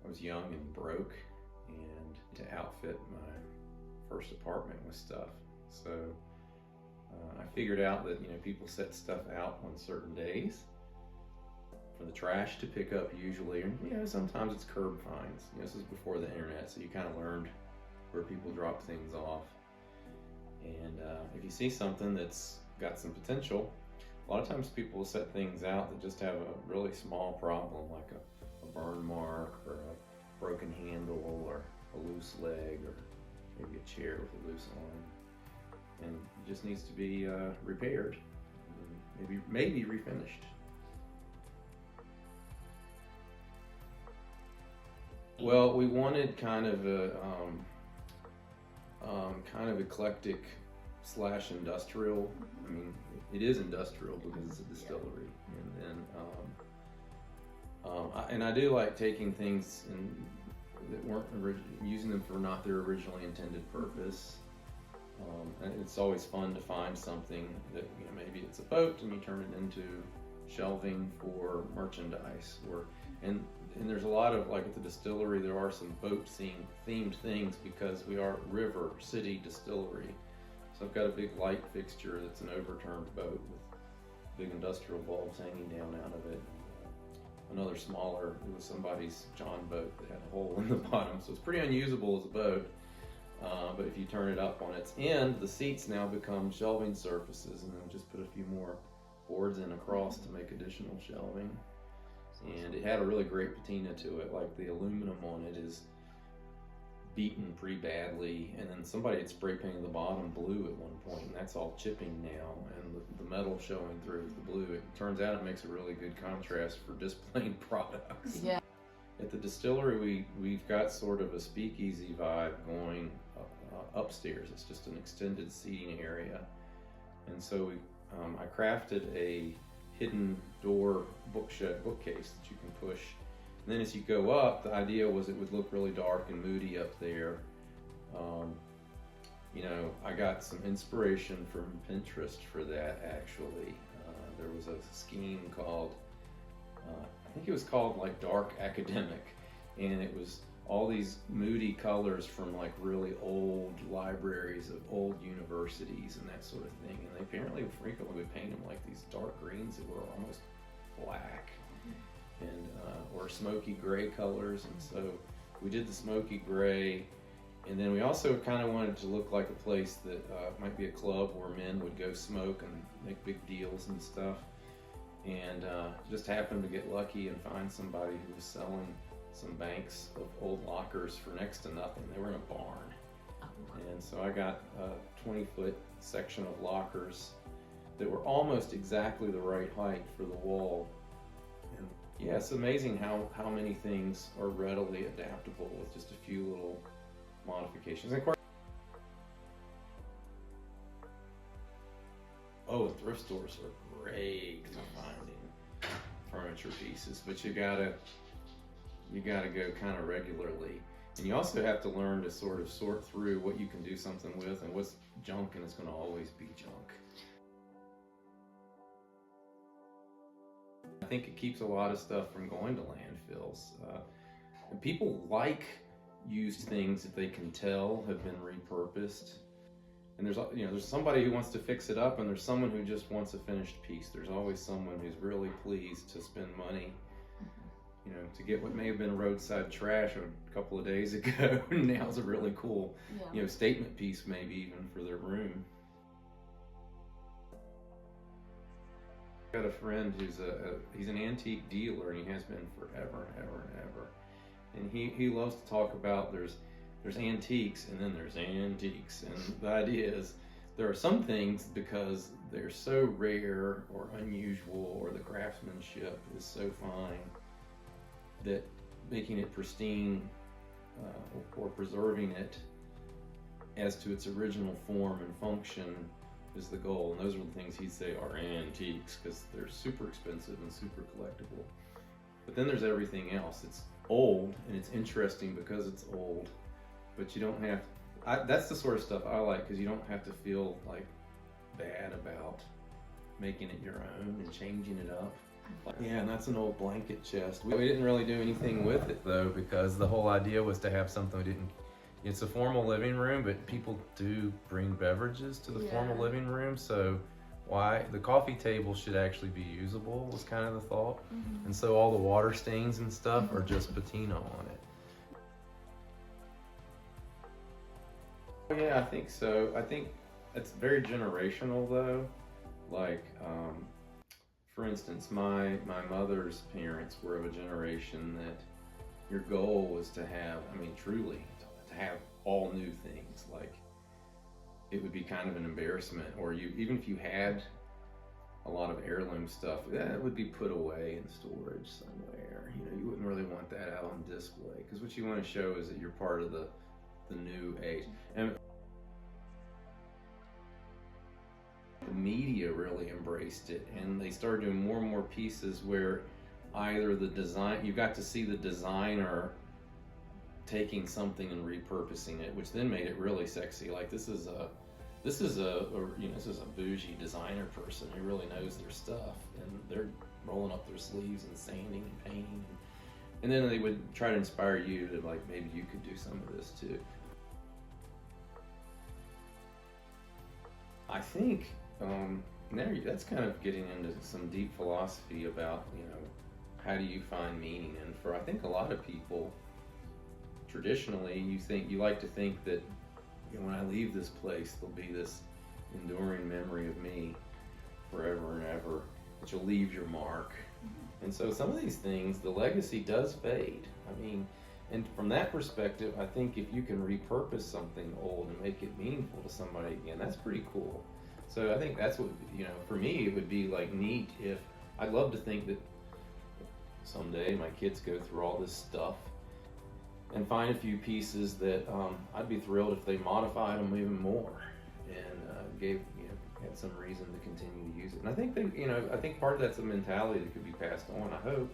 I was young and broke, and to outfit my first apartment with stuff. So I figured out that people set stuff out on certain days for the trash to pick up usually, and sometimes it's curb finds. This is before the internet, so you kind of learned where people drop things off. And if you see something that's got some potential, a lot of times people will set things out that just have a really small problem, like a burn mark or a broken handle or a loose leg or maybe a chair with a loose arm, and it just needs to be repaired, maybe refinished. Well, we wanted kind of a eclectic / industrial. I mean, it is industrial because it's a distillery, and I do like taking things that weren't using them for not their originally intended purpose. And it's always fun to find something that maybe it's a boat and you turn it into shelving for merchandise, and there's a lot of, like at the distillery, there are some boat themed things because we are a river city distillery. So I've got a big light fixture that's an overturned boat with big industrial bulbs hanging down out of it. Another smaller, it was somebody's John boat that had a hole in the bottom, so it's pretty unusable as a boat. But if you turn it up on its end, the seats now become shelving surfaces, and then just put a few more boards in across to make additional shelving. And it had a really great patina to it, like the aluminum on it is beaten pretty badly, and then somebody had spray painted the bottom blue at one point, and that's all chipping now, and the metal showing through with the blue. It turns out it makes a really good contrast for displaying products. Yeah. At the distillery, we've got sort of a speakeasy vibe going upstairs. It's just an extended seating area, and so I crafted a hidden door bookcase that you can push. And then as you go up, the idea was it would look really dark and moody up there. I got some inspiration from Pinterest for that, actually. There was a scheme called, I think it was called like Dark Academic, and it was all these moody colors from like really old libraries of old universities and that sort of thing. And they apparently frequently would paint them like these dark greens that were almost black, and or smoky gray colors. And so we did the smoky gray, and then we also kind of wanted to look like a place that might be a club where men would go smoke and make big deals and stuff. And just happened to get lucky and find somebody who was selling some banks of old lockers for next to nothing. They were in a barn. And so I got a 20-foot section of lockers that were almost exactly the right height for the wall. And yeah, it's amazing how many things are readily adaptable with just a few little modifications. And of course, thrift stores are great for finding furniture pieces, but you gotta go kind of regularly. And you also have to learn to sort of sort through what you can do something with and what's junk and it's going to always be junk. I think it keeps a lot of stuff from going to landfills. And people like used things that they can tell have been repurposed. And there's somebody who wants to fix it up, and there's someone who just wants a finished piece. There's always someone who's really pleased to spend money, to get what may have been roadside trash a couple of days ago. Now it's a really cool, statement piece, maybe even for their room. I got a friend who's he's an antique dealer, and he has been forever and ever and ever. And he loves to talk about there's antiques and then there's antiques, and the idea is there are some things, because they're so rare or unusual or the craftsmanship is so fine, that making it pristine or preserving it as to its original form and function is the goal. And those are the things he'd say are antiques, because they're super expensive and super collectible. But then there's everything else. It's old and it's interesting because it's old, but you don't have that's the sort of stuff I like, because you don't have to feel like bad about making it your own and changing it up. Yeah, and that's an old blanket chest. We didn't really do anything with it though, because the whole idea was to have something we didn't. It's a formal living room, but people do bring beverages to the formal living room, so why the coffee table should actually be usable was kind of the thought. And so all the water stains and stuff are just patina on it. Yeah, I think so. I think it's very generational though. Like, for instance, my mother's parents were of a generation that your goal was to have, I mean, truly, to have all new things. Like, it would be kind of an embarrassment, or you, even if you had a lot of heirloom stuff, that would be put away in storage somewhere. You know, you wouldn't really want that out on display, because what you want to show is that you're part of the new age. And the media really embraced it, and they started doing more and more pieces where either the design, you got to see the designer taking something and repurposing it, which then made it really sexy. Like, this is a you know, this is a bougie designer person who really knows their stuff, and they're rolling up their sleeves and sanding and painting, and then they would try to inspire you to, like, maybe you could do some of this too. I think that's kind of getting into some deep philosophy about, you know, how do you find meaning? And for, I think, a lot of people, traditionally, you like to think that, you know, when I leave this place, there'll be this enduring memory of me forever and ever, that you'll leave your mark. And so some of these things, the legacy does fade. I mean, and from that perspective, I think if you can repurpose something old and make it meaningful to somebody again, that's pretty cool. So I think that's what, you know, for me, it would be like neat if, I'd love to think that someday my kids go through all this stuff and find a few pieces that I'd be thrilled if they modified them even more and gave, you know, had some reason to continue to use it. And I think that, you know, I think part of that's a mentality that could be passed on, I hope.